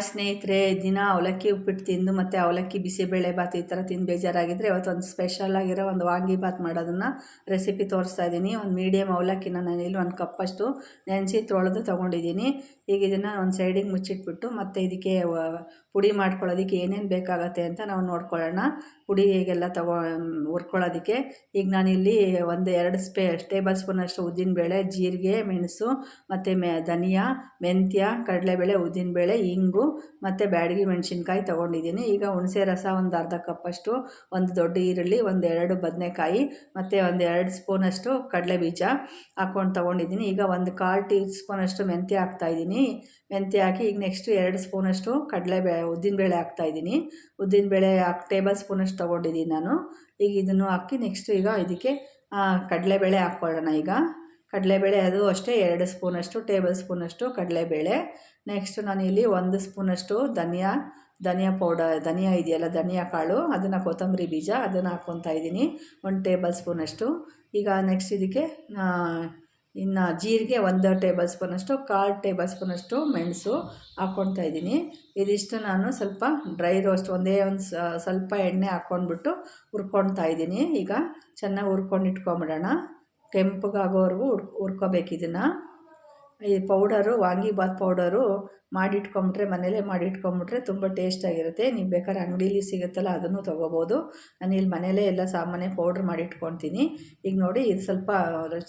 ಸ್ನೇಹಿತರೆ, ದಿನ ಅವಲಕ್ಕಿ ಉಪ್ಪಿಟ್ಟು ತಿಂದು ಮತ್ತು ಅವಲಕ್ಕಿ ಬಿಸಿಬೇಳೆ ಬಾತ್ ಈ ಥರ ತಿಂದು ಬೇಜಾರಾಗಿದ್ದರೆ ಇವತ್ತೊಂದು ಸ್ಪೆಷಲ್ ಆಗಿರೋ ಒಂದು ವಾಂಗಿಬಾತ್ ಮಾಡೋದನ್ನು ರೆಸಿಪಿ ತೋರಿಸ್ತಾ ಇದ್ದೀನಿ. ಒಂದು ಮೀಡಿಯಮ್ ಅವಲಕ್ಕಿನ ನಾನಿಲ್ಲಿ ಒಂದು ಕಪ್ಪಷ್ಟು ನೆನೆಸಿ ತೊಳೆದು ತೊಗೊಂಡಿದ್ದೀನಿ. ಈಗ ಇದನ್ನು ಒಂದು ಸೈಡಿಗೆ ಮುಚ್ಚಿಟ್ಬಿಟ್ಟು ಮತ್ತು ಇದಕ್ಕೆ ಪುಡಿ ಮಾಡ್ಕೊಳ್ಳೋದಕ್ಕೆ ಏನೇನು ಬೇಕಾಗತ್ತೆ ಅಂತ ನಾವು ನೋಡ್ಕೊಳ್ಳೋಣ. ಪುಡಿ ಹೇಗೆಲ್ಲ ಹುರ್ಕೊಳ್ಳೋದಕ್ಕೆ ಈಗ ನಾನಿಲ್ಲಿ ಒಂದು 2 ಟೇಬಲ್ ಸ್ಪೂನಷ್ಟು ಉದ್ದಿನಬೇಳೆ, ಜೀರಿಗೆ, ಮೆಣಸು ಮತ್ತು ಧನಿಯಾ, ಮೆಂತ್ಯ, ಕಡಲೆಬೇಳೆ, ಉದ್ದಿನಬೇಳೆ, ಇಂಗು ಮತ್ತು ಬ್ಯಾಡಗಿ ಮೆಣಸಿನ್ಕಾಯಿ ತೊಗೊಂಡಿದ್ದೀನಿ. ಈಗ ಹುಣಸೆ ರಸ ಒಂದು ಅರ್ಧ ಕಪ್ಪಷ್ಟು, ಒಂದು ದೊಡ್ಡ ಈರುಳ್ಳಿ, 2 ಬದನೆಕಾಯಿ ಮತ್ತು 2 ಸ್ಪೂನಷ್ಟು ಕಡಲೆ ಬೀಜ ಹಾಕ್ಕೊಂಡು ತೊಗೊಂಡಿದ್ದೀನಿ. ಈಗ 1/4 ಟೀ ಸ್ಪೂನಷ್ಟು ಮೆಂತ್ಯ ಹಾಕ್ತಾಯಿದ್ದೀನಿ. ಮೆಂತ್ಯ ಹಾಕಿ ಈಗ ನೆಕ್ಸ್ಟ್ 2 ಸ್ಪೂನಷ್ಟು ಉದ್ದಿನಬೇಳೆ ಹಾಕ್ತಾಯಿದ್ದೀನಿ. ಉದ್ದಿನಬೇಳೆ ಟೇಬಲ್ ಸ್ಪೂನಷ್ಟು ತೊಗೊಂಡಿದ್ದೀನಿ ನಾನು. ಈಗ ಇದನ್ನು ಹಾಕಿ ನೆಕ್ಸ್ಟ್ ಈಗ ಇದಕ್ಕೆ ಕಡಲೆಬೇಳೆ ಹಾಕ್ಕೊಳ್ಳೋಣ. ಈಗ ಕಡಲೆಬೇಳೆ ಅದು ಅಷ್ಟೇ 2 ಸ್ಪೂನಷ್ಟು ಟೇಬಲ್ ಸ್ಪೂನಷ್ಟು ಕಡಲೆಬೇಳೆ. ನೆಕ್ಸ್ಟ್ ನಾನಿಲ್ಲಿ 1 ಸ್ಪೂನಷ್ಟು ಧನಿಯಾ ಪೌಡರ್, ಧನಿಯಾ ಇದೆಯಲ್ಲ, ಧನಿಯಾ ಕಾಳು, ಅದನ್ನು ಕೊತ್ತಂಬರಿ ಬೀಜ ಅದನ್ನು ಹಾಕ್ಕೊತಾ ಇದ್ದೀನಿ 1 ಟೇಬಲ್ ಸ್ಪೂನಷ್ಟು. ಈಗ ನೆಕ್ಸ್ಟ್ ಇದಕ್ಕೆ ಇನ್ನು ಜೀರಿಗೆ 1 ಟೇಬಲ್ ಸ್ಪೂನಷ್ಟು, 1/4 ಟೇಬಲ್ ಸ್ಪೂನಷ್ಟು ಮೆಣಸು ಹಾಕ್ಕೊತಾ ಇದ್ದೀನಿ. ಇದಿಷ್ಟು ನಾನು ಸ್ವಲ್ಪ ಡ್ರೈ ರೋಸ್ಟ್ ಒಂದು ಸ್ವಲ್ಪ ಎಣ್ಣೆ ಹಾಕ್ಕೊಂಡ್ಬಿಟ್ಟು ಹುರ್ಕೊತಾ ಇದ್ದೀನಿ. ಈಗ ಚೆನ್ನಾಗಿ ಹುರ್ಕೊಂಡು ಇಟ್ಕೊಂಬಿಡೋಣ. ಕೆಂಪಗಾಗೋವರೆಗೂ ಹುರ್ಕೋಬೇಕು ಇದನ್ನು. ಈ ಪೌಡರು, ವಾಂಗಿಬಾತ್ ಪೌಡರು ಮಾಡಿಟ್ಕೊಂಬಿಟ್ರೆ, ಮನೇಲೇ ಮಾಡಿಟ್ಕೊಂಬಿಟ್ರೆ ತುಂಬ ಟೇಸ್ಟಾಗಿರುತ್ತೆ. ನೀವು ಬೇಕಾದ್ರೆ ಅಂಗಡೀಲಿ ಸಿಗುತ್ತಲ್ಲ ಅದನ್ನು ತೊಗೋಬೋದು. ನಾನು ಇಲ್ಲಿ ಮನೇಲೇ ಎಲ್ಲ ಸಾಮಾನ್ಯ ಪೌಡ್ರ್ ಮಾಡಿಟ್ಕೊತೀನಿ. ಈಗ ನೋಡಿ, ಇದು ಸ್ವಲ್ಪ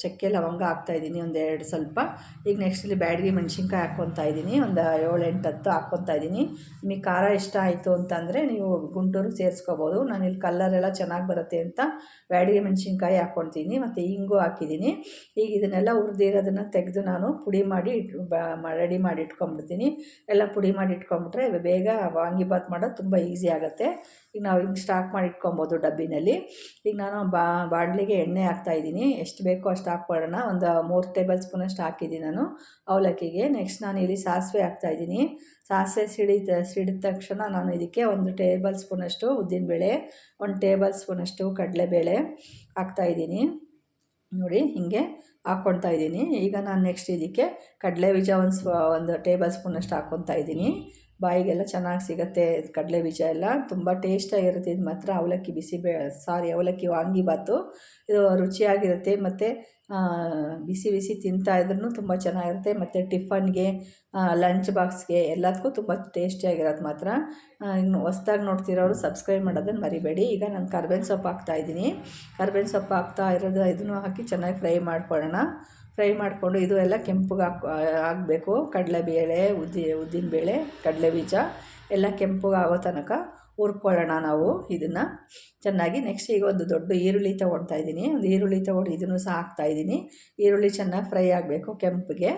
ಚಕ್ಕೆ ಲವಂಗ ಹಾಕ್ತಾಯಿದ್ದೀನಿ, 1-2 ಸ್ವಲ್ಪ. ಈಗ ನೆಕ್ಸ್ಟ್ ಇಲ್ಲಿ ಬ್ಯಾಡಗಿ ಮೆಣಸಿನ್ಕಾಯಿ ಹಾಕ್ಕೊತಾ ಇದ್ದೀನಿ, ಒಂದು 7-8 ಹಾಕ್ಕೊತಾ ಇದ್ದೀನಿ. ನಿಮಗೆ ಖಾರ ಇಷ್ಟ ಆಯಿತು ಅಂತಂದರೆ ನೀವು ಗುಂಟೂರು ಸೇರಿಸ್ಕೋಬೋದು. ನಾನಿಲ್ಲಿ ಕಲ್ಲರೆಲ್ಲ ಚೆನ್ನಾಗಿ ಬರುತ್ತೆ ಅಂತ ಬ್ಯಾಡಗಿ ಮೆಣಸಿನ್ಕಾಯಿ ಹಾಕ್ಕೊತೀನಿ ಮತ್ತು ಇಂಗು ಹಾಕಿದ್ದೀನಿ. ಈಗ ಇದನ್ನೆಲ್ಲ ಹುರಿದಿರೋದನ್ನು ತೆಗೆದು ನಾನು ಪುಡಿ ಮಾಡಿ ರೆಡಿ ಮಾಡಿ ಇಟ್ಕೊಂಡ್ಬಿಡ್ತೀನಿ. ಎಲ್ಲ ಪುಡಿ ಮಾಡಿ ಇಟ್ಕೊಂಡ್ಬಿಟ್ರೆ ಬೇಗ ವಾಂಗಿಬಾತ್ ಮಾಡೋದು ತುಂಬ ಈಸಿ ಆಗುತ್ತೆ. ಈಗ ನಾವು ಹಿಂಗೆ ಸ್ಟಾಕ್ ಮಾಡಿ ಇಟ್ಕೊಬೋದು ಡಬ್ಬಿನಲ್ಲಿ. ಈಗ ನಾನು ಬಾಣಲಿಗೆ ಎಣ್ಣೆ ಹಾಕ್ತಾಯಿದ್ದೀನಿ. ಎಷ್ಟು ಬೇಕೋ ಅಷ್ಟು ಹಾಕ್ಕೊಳ್ಳೋಣ. ಒಂದು 3 ಟೇಬಲ್ ಸ್ಪೂನಷ್ಟು ಹಾಕಿದ್ದೀನಿ ನಾನು ಅವಲಕ್ಕಿಗೆ. ನೆಕ್ಸ್ಟ್ ನಾನು ಇಲ್ಲಿ ಸಾಸಿವೆ ಹಾಕ್ತಾಯಿದ್ದೀನಿ. ಸಾಸಿವೆ ಸಿಡಿದ ತಕ್ಷಣ ನಾನು ಇದಕ್ಕೆ 1 ಟೇಬಲ್ ಸ್ಪೂನಷ್ಟು ಉದ್ದಿನಬೇಳೆ, 1 ಟೇಬಲ್ ಸ್ಪೂನಷ್ಟು ಕಡಲೆಬೇಳೆ ಹಾಕ್ತಾಯಿದ್ದೀನಿ. ನೋಡಿ, ಹೀಗೆ ಹಾಕ್ಕೊತಾ ಇದ್ದೀನಿ. ಈಗ ನಾನು ನೆಕ್ಸ್ಟ್ ಇದಕ್ಕೆ ಕಡಲೆ ಬೀಜ 1 ಟೇಬಲ್ ಸ್ಪೂನಷ್ಟು ಹಾಕ್ಕೊತಾ ಇದ್ದೀನಿ. ಬಾಯಿಗೆಲ್ಲ ಚೆನ್ನಾಗಿ ಸಿಗುತ್ತೆ ಕಡಲೆ ಬೀಜ ಎಲ್ಲ, ತುಂಬ ಟೇಸ್ಟಾಗಿರುತ್ತೆ. ಇದು ಮಾತ್ರ ಅವಲಕ್ಕಿ ಅವಲಕ್ಕಿ ವಾಂಗಿಬಾತು ಇದು ರುಚಿಯಾಗಿರುತ್ತೆ. ಮತ್ತು ಬಿಸಿ ಬಿಸಿ ತಿಂತಾಯಿದ್ರೂ ತುಂಬ ಚೆನ್ನಾಗಿರುತ್ತೆ. ಮತ್ತು ಟಿಫನ್ಗೆ, ಲಂಚ್ ಬಾಕ್ಸ್ಗೆ ಎಲ್ಲದಕ್ಕೂ ತುಂಬ ಟೇಸ್ಟಿಯಾಗಿರೋದು ಮಾತ್ರ. ಇನ್ನು ಹೊಸ್ದಾಗಿ ನೋಡ್ತಿರೋರು ಸಬ್ಸ್ಕ್ರೈಬ್ ಮಾಡೋದನ್ನು ಮರಿಬೇಡಿ. ಈಗ ನಾನು ಕರ್ಬೇವಿನ ಸೊಪ್ಪು ಹಾಕ್ತಾಯಿದ್ದೀನಿ. ಕರ್ಬೇವಿನ ಸೊಪ್ಪು ಹಾಕ್ತಾ ಇರೋದು ಇದನ್ನು ಹಾಕಿ ಚೆನ್ನಾಗಿ ಫ್ರೈ ಮಾಡ್ಕೊಳ್ಳೋಣ. ಫ್ರೈ ಮಾಡಿಕೊಂಡು ಇದು ಎಲ್ಲ ಕೆಂಪಗೆ ಆಗಬೇಕು. ಕಡಲೆಬೇಳೆ, ಉದ್ದಿನಬೇಳೆ, ಕಡಲೆ ಬೀಜ ಎಲ್ಲ ಕೆಂಪಗೆ ಆಗೋ ತನಕ ಹುರ್ಕೊಳ್ಳೋಣ ನಾವು ಇದನ್ನು ಚೆನ್ನಾಗಿ. ನೆಕ್ಸ್ಟ್ ಈಗ ಒಂದು ದೊಡ್ಡ ಈರುಳ್ಳಿ ತೊಗೊಳ್ತಾ ಇದ್ದೀನಿ. ಒಂದು ಈರುಳ್ಳಿ ತೊಗೊಂಡು ಇದನ್ನು ಸಹ ಹಾಕ್ತಾಯಿದ್ದೀನಿ. ಈರುಳ್ಳಿ ಚೆನ್ನಾಗಿ ಫ್ರೈ ಆಗಬೇಕು, ಕೆಂಪಿಗೆ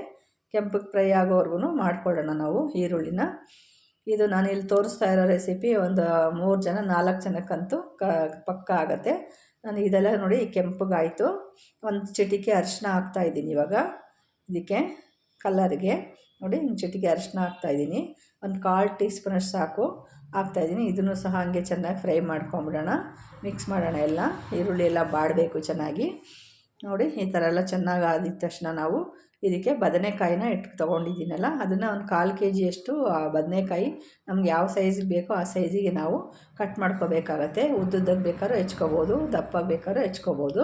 ಫ್ರೈ ಆಗೋವರೆಗೂ ಮಾಡ್ಕೊಳ್ಳೋಣ ನಾವು ಈರುಳ್ಳಿನ. ಇದು ನಾನು ಇಲ್ಲಿ ತೋರಿಸ್ತಾ ಇರೋ ರೆಸಿಪಿ ಒಂದು 4 ಜನಕ್ಕಂತೂ ಪಕ್ಕ ಆಗುತ್ತೆ. ನಾನು ಇದೆಲ್ಲ ನೋಡಿ ಕೆಂಪಗಾಯಿತು. ಒಂದು ಚಿಟಿಕೆ ಅರಿಶಿನ ಹಾಕ್ತಾಯಿದ್ದೀನಿ ಇವಾಗ ಇದಕ್ಕೆ ಕಲರ್ಗೆ. ನೋಡಿ, ಚಿಟಿಕೆ ಅರಿಶಿನ ಹಾಕ್ತಾಯಿದ್ದೀನಿ. 1/4 ಟೀ ಸ್ಪೂನಷ್ಟು ಸಾಕು ಹಾಕ್ತಾಯಿದ್ದೀನಿ. ಇದನ್ನು ಸಹ ಹಾಗೆ ಚೆನ್ನಾಗಿ ಫ್ರೈ ಮಾಡ್ಕೊಂಬಿಡೋಣ, ಮಿಕ್ಸ್ ಮಾಡೋಣ. ಎಲ್ಲ ಈರುಳ್ಳಿ ಎಲ್ಲ ಬಾಡಬೇಕು ಚೆನ್ನಾಗಿ. ನೋಡಿ, ಈ ಥರ ಎಲ್ಲ ಚೆನ್ನಾಗಿ ಆದಿದ ತಕ್ಷಣ ನಾವು ಇದಕ್ಕೆ ಬದನೆಕಾಯಿನ ತೊಗೊಂಡಿದ್ದೀನಲ್ಲ, ಅದನ್ನು 1/4 kg ಬದನೆಕಾಯಿ ನಮ್ಗೆ ಯಾವ ಸೈಜಿಗೆ ಬೇಕೋ ಆ ಸೈಜಿಗೆ ನಾವು ಕಟ್ ಮಾಡ್ಕೋಬೇಕಾಗತ್ತೆ. ಉದ್ದುದ್ದಕ್ಕೆ ಬೇಕಾದ್ರೂ ಹೆಚ್ಕೋಬೋದು, ದಪ್ಪ ಬೇಕಾದ್ರೂ ಹೆಚ್ಕೋಬೋದು.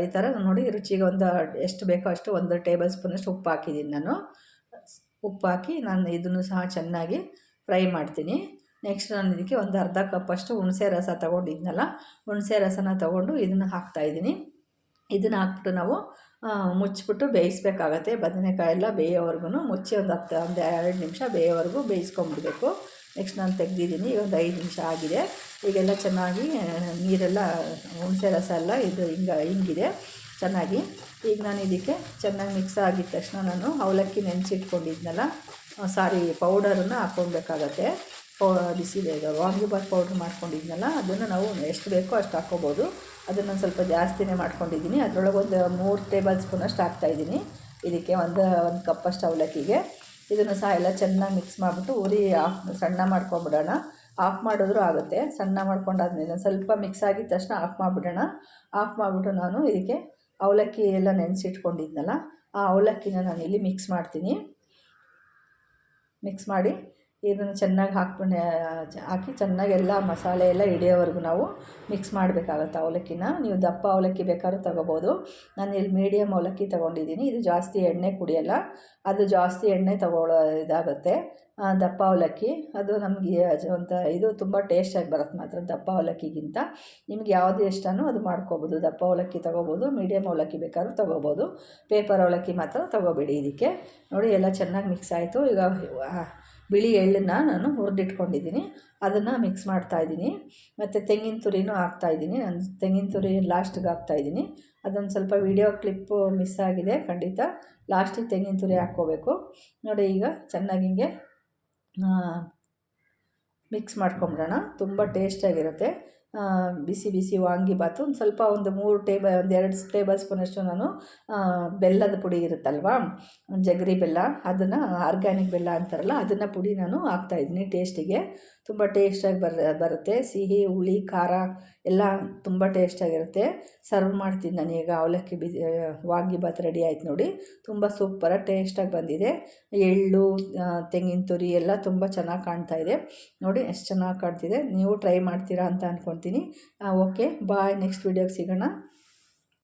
ಈ ಥರ ನೋಡಿ, ರುಚಿಗೆ ಎಷ್ಟು ಬೇಕೋ ಅಷ್ಟು 1 ಟೇಬಲ್ ಸ್ಪೂನಷ್ಟು ಉಪ್ಪು ಹಾಕಿದ್ದೀನಿ ನಾನು. ಉಪ್ಪು ಹಾಕಿ ನಾನು ಇದನ್ನು ಸಹ ಚೆನ್ನಾಗಿ ಫ್ರೈ ಮಾಡ್ತೀನಿ. ನೆಕ್ಸ್ಟ್ ನಾನು ಇದಕ್ಕೆ ಒಂದು ಅರ್ಧ ಕಪ್ಪಷ್ಟು ಹುಣಸೆ ರಸ ತೊಗೊಂಡಿದ್ನಲ್ಲ, ಹುಣಸೆ ರಸನ ತೊಗೊಂಡು ಇದನ್ನು ಹಾಕ್ತಾಯಿದ್ದೀನಿ. ಇದನ್ನು ಹಾಕ್ಬಿಟ್ಟು ನಾವು ಮುಚ್ಚಿಬಿಟ್ಟು ಬೇಯಿಸ್ಬೇಕಾಗತ್ತೆ. ಬದನೆಕಾಯಿ ಎಲ್ಲ ಬೇಯೋವರೆಗೂ ಮುಚ್ಚಿ ಒಂದು 2 ನಿಮಿಷ ಬೇಯೋವರೆಗೂ ಬೇಯಿಸ್ಕೊಂಬಿಡ್ಬೇಕು. ನೆಕ್ಸ್ಟ್ ನಾನು ತೆಗೆದಿದ್ದೀನಿ. ಒಂದು 5 ನಿಮಿಷ ಆಗಿದೆ. ಈಗೆಲ್ಲ ಚೆನ್ನಾಗಿ ನೀರೆಲ್ಲ, ಹುಣಸೆ ರಸ ಎಲ್ಲ ಇದು ಹಿಂಗಿದೆ ಚೆನ್ನಾಗಿ. ಈಗ ನಾನು ಇದಕ್ಕೆ ಚೆನ್ನಾಗಿ ಮಿಕ್ಸ್ ಆಗಿದ ತಕ್ಷಣ ನಾನು ಅವಲಕ್ಕಿ ನೆನೆಸಿಟ್ಕೊಂಡಿದ್ನಲ್ಲ, ಪೌಡರನ್ನು ಹಾಕ್ಕೊಳ್ಬೇಕಾಗತ್ತೆ. ವಾಂಗಿಬಾತ್ ಪೌಡ್ರ್ ಮಾಡ್ಕೊಂಡಿದ್ನಲ್ಲ, ಅದನ್ನು ನಾವು ಎಷ್ಟು ಬೇಕೋ ಅಷ್ಟು ಹಾಕ್ಕೋಬೋದು. ಅದನ್ನು ಸ್ವಲ್ಪ ಜಾಸ್ತಿನೇ ಮಾಡ್ಕೊಂಡಿದ್ದೀನಿ. ಅದರೊಳಗೆ ಒಂದು 3 ಟೇಬಲ್ ಸ್ಪೂನಷ್ಟು ಹಾಕ್ತಾಯಿದ್ದೀನಿ ಇದಕ್ಕೆ, ಒಂದು ಕಪ್ಪಷ್ಟು ಅವಲಕ್ಕಿಗೆ. ಇದನ್ನು ಸಹ ಎಲ್ಲ ಚೆನ್ನಾಗಿ ಮಿಕ್ಸ್ ಮಾಡಿಬಿಟ್ಟು ಸಣ್ಣ ಮಾಡ್ಕೊಂಬಿಡೋಣ. ಆಫ್ ಮಾಡಿದ್ರೂ ಆಗುತ್ತೆ. ಸಣ್ಣ ಮಾಡ್ಕೊಂಡಾದ್ಮೇಲೆ ಸ್ವಲ್ಪ ಮಿಕ್ಸ್ ಆಗಿದ ತಕ್ಷಣ ಆಫ್ ಮಾಡಿಬಿಡೋಣ. ಆಫ್ ಮಾಡಿಬಿಟ್ಟು ನಾನು ಇದಕ್ಕೆ ಅವಲಕ್ಕಿ ಎಲ್ಲ ನೆನೆಸಿಟ್ಕೊಂಡಿದ್ನಲ್ಲ, ಆ ಅವಲಕ್ಕಿನ ನಾನು ಇಲ್ಲಿ ಮಿಕ್ಸ್ ಮಾಡ್ತೀನಿ. ಮಿಕ್ಸ್ ಮಾಡಿ ಇದನ್ನು ಚೆನ್ನಾಗಿ ಹಾಕಿ ಚೆನ್ನಾಗಿ ಎಲ್ಲ ಮಸಾಲೆ ಎಲ್ಲ ಹಿಡಿಯೋವರೆಗೂ ನಾವು ಮಿಕ್ಸ್ ಮಾಡಬೇಕಾಗತ್ತೆ. ಅವಲಕ್ಕಿನ ನೀವು ದಪ್ಪ ಅವಲಕ್ಕಿ ಬೇಕಾದ್ರೂ ತೊಗೋಬೋದು. ನಾನು ಇಲ್ಲಿ ಮೀಡಿಯಮ್ ಅವಲಕ್ಕಿ ತೊಗೊಂಡಿದ್ದೀನಿ. ಇದು ಜಾಸ್ತಿ ಎಣ್ಣೆ ಕುಡಿಯೋಲ್ಲ, ಅದು ಜಾಸ್ತಿ ಎಣ್ಣೆ ಇದಾಗುತ್ತೆ. ದಪ್ಪ ಅವಲಕ್ಕಿ ಅದು ನಮಗೆ ಇದು ತುಂಬ ಟೇಸ್ಟಾಗಿ ಬರುತ್ತೆ ಮಾತ್ರ ದಪ್ಪ ಅವಲಕ್ಕಿಗಿಂತ. ನಿಮ್ಗೆ ಯಾವುದು ಇಷ್ಟನೋ ಅದು ಮಾಡ್ಕೋಬೋದು. ದಪ್ಪ ಅವಲಕ್ಕಿ ತೊಗೋಬೋದು, ಮೀಡಿಯಮ್ ಅವಲಕ್ಕಿ ಬೇಕಾದ್ರೂ ತೊಗೋಬೋದು. ಪೇಪರ್ ಅವಲಕ್ಕಿ ಮಾತ್ರ ತೊಗೋಬೇಡಿ. ಇದಕ್ಕೆ ನೋಡಿ ಎಲ್ಲ ಚೆನ್ನಾಗಿ ಮಿಕ್ಸ್ ಆಯಿತು. ಈಗ ಬಿಳಿ ಎಳ್ಳನ್ನು ನಾನು ಹುರಿದಿಟ್ಕೊಂಡಿದ್ದೀನಿ, ಅದನ್ನು ಮಿಕ್ಸ್ ಮಾಡ್ತಾಯಿದ್ದೀನಿ. ಮತ್ತು ತೆಂಗಿನ ತುರಿನೂ ಹಾಕ್ತಾಯಿದ್ದೀನಿ. ನಾನು ತೆಂಗಿನ ತುರಿ ಲಾಸ್ಟಿಗೆ ಹಾಕ್ತಾಯಿದ್ದೀನಿ. ಅದೊಂದು ಸ್ವಲ್ಪ ವೀಡಿಯೋ ಕ್ಲಿಪ್ಪು ಮಿಸ್ ಆಗಿದೆ, ಖಂಡಿತ ಲಾಸ್ಟಿಗೆ ತೆಂಗಿನ ತುರಿ ಹಾಕ್ಕೋಬೇಕು. ನೋಡಿ ಈಗ ಚೆನ್ನಾಗಿ ಹಿಂಗೆ ಮಿಕ್ಸ್ ಮಾಡ್ಕೊಂಬಿಡೋಣ. ತುಂಬ ಟೇಸ್ಟಾಗಿರುತ್ತೆ. ಬಿಸಿ ಬಿಸಿ ವಾಂಗಿಬಾತು. ಒಂದು 2 ಟೇಬಲ್ ಸ್ಪೂನಷ್ಟು ನಾನು ಬೆಲ್ಲದ ಪುಡಿ ಇರುತ್ತಲ್ವ, ಜಗರಿ ಬೆಲ್ಲ, ಅದನ್ನು ಆರ್ಗ್ಯಾನಿಕ್ ಬೆಲ್ಲ ಅಂತಾರಲ್ಲ, ಅದನ್ನು ಪುಡಿ ನಾನು ಹಾಕ್ತಾಯಿದ್ದೀನಿ ಟೇಸ್ಟಿಗೆ. ತುಂಬ ಟೇಸ್ಟಾಗಿ ಬರುತ್ತೆ. ಸಿಹಿ, ಹುಳಿ, ಖಾರ ಎಲ್ಲ ತುಂಬ ಟೇಸ್ಟಾಗಿರುತ್ತೆ. ಸರ್ವ್ ಮಾಡ್ತೀನಿ ನಾನೀಗ. ಅವಲಕ್ಕಿ ವಾಂಗಿಬಾತ್ ರೆಡಿ ಆಯ್ತು ನೋಡಿ. ತುಂಬ ಸೂಪರಾಗಿ ಟೇಸ್ಟಾಗಿ ಬಂದಿದೆ. ಎಳ್ಳು, ತೆಂಗಿನ ತುರಿ ಎಲ್ಲ ತುಂಬ ಚೆನ್ನಾಗಿ ಕಾಣ್ತಾಯಿದೆ ನೋಡಿ, ಎಷ್ಟು ಚೆನ್ನಾಗಿ ಕಾಣ್ತಿದೆ. ನೀವು ಟ್ರೈ ಮಾಡ್ತೀರಾ ಅಂತ ಅಂದ್ಕೊಳ್ತೀನಿ. ಓಕೆ ಬಾಯ್, ನೆಕ್ಸ್ಟ್ ವೀಡಿಯೋಗೆ ಸಿಗೋಣ.